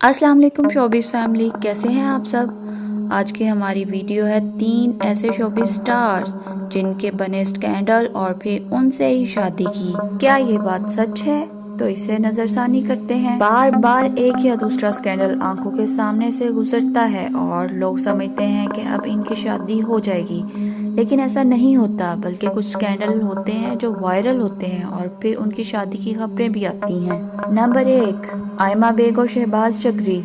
السلام علیکم showbiz family, کیسے ہیں آپ سب؟ آج کی ہماری ویڈیو ہے 3 ایسے شوبیز سٹارز جن کے بنے سکینڈل اور پھر ان سے ہی شادی کی۔ کیا یہ بات سچ ہے؟ تو اسے نظر ثانی کرتے ہیں۔ بار بار ایک یا دوسرا سکینڈل آنکھوں کے سامنے سے گزرتا ہے اور لوگ سمجھتے ہیں کہ اب ان کی شادی ہو جائے گی، لیکن ایسا نہیں ہوتا، بلکہ کچھ سکینڈل ہوتے ہیں جو وائرل ہوتے ہیں اور پھر ان کی شادی کی خبریں بھی آتی ہیں۔ نمبر 1، آئمہ بیگ اور شہباز چکری۔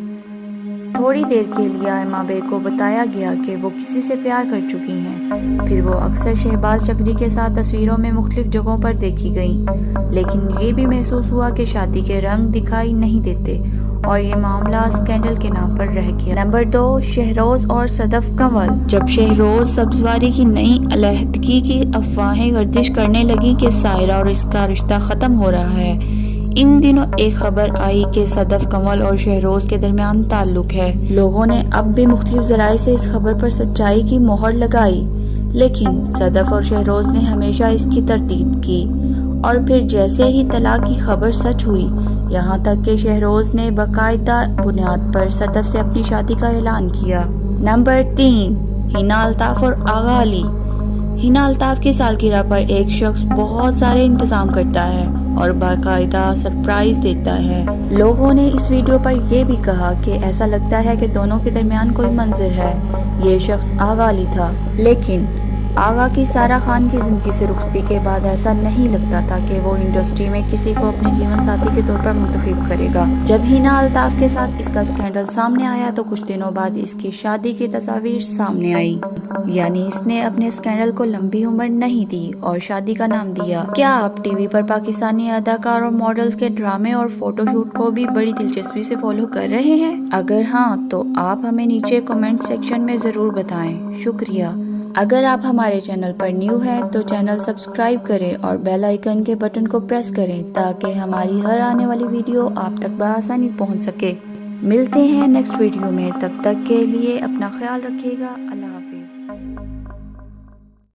تھوڑی دیر کے لیے آئمہ بیگ کو بتایا گیا کہ وہ کسی سے پیار کر چکی ہیں، پھر وہ اکثر شہباز چکری کے ساتھ تصویروں میں مختلف جگہوں پر دیکھی گئیں، لیکن یہ بھی محسوس ہوا کہ شادی کے رنگ دکھائی نہیں دیتے اور یہ معاملہ سکینڈل کے نام پر رہ گیا۔ نمبر 2، شہروز اور صدف کنول۔ جب شہروز سبزواری کی نئی علیحدگی کی افواہیں گردش کرنے لگیں کہ سائرہ اور اس کا رشتہ ختم ہو رہا ہے، ان دنوں ایک خبر آئی کہ صدف کنول اور شہروز کے درمیان تعلق ہے۔ لوگوں نے اب بھی مختلف ذرائع سے اس خبر پر سچائی کی مہر لگائی، لیکن صدف اور شہروز نے ہمیشہ اس کی تردید کی، اور پھر جیسے ہی طلاق کی خبر سچ ہوئی، یہاں تک کہ شہروز نے باقاعدہ بنیاد پر صدف سے اپنی شادی کا اعلان کیا۔ نمبر 3، حنا الطاف اور آغا علی۔ حنا الطاف کی سالگرہ پر ایک شخص بہت سارے انتظام کرتا ہے اور باقاعدہ سرپرائز دیتا ہے۔ لوگوں نے اس ویڈیو پر یہ بھی کہا کہ ایسا لگتا ہے کہ دونوں کے درمیان کوئی منظر ہے۔ یہ شخص آغا علی تھا، لیکن آغا کی سارہ خان کی زندگی سے رخصتی کے بعد ایسا نہیں لگتا تھا کہ وہ انڈسٹری میں کسی کو اپنے جیون ساتھی کے طور پر منتخب کرے گا۔ جب حنا الطاف کے ساتھ اس کا سکینڈل سامنے آیا تو کچھ دنوں بعد اس کی شادی کی تصاویر سامنے آئی، یعنی اس نے اپنے سکینڈل کو لمبی عمر نہیں دی اور شادی کا نام دیا۔ کیا آپ ٹی وی پر پاکستانی اداکار اور ماڈلز کے ڈرامے اور فوٹو شوٹ کو بھی بڑی دلچسپی سے فالو کر رہے ہیں؟ اگر ہاں تو آپ ہمیں نیچے کمنٹ سیکشن میں ضرور بتائیں۔ شکریہ۔ اگر آپ ہمارے چینل پر نیو ہیں تو چینل سبسکرائب کریں اور بیل آئیکن کے بٹن کو پریس کریں تاکہ ہماری ہر آنے والی ویڈیو آپ تک بآسانی پہنچ سکے۔ ملتے ہیں نیکسٹ ویڈیو میں، تب تک کے لیے اپنا خیال رکھیے گا۔ اللہ حافظ۔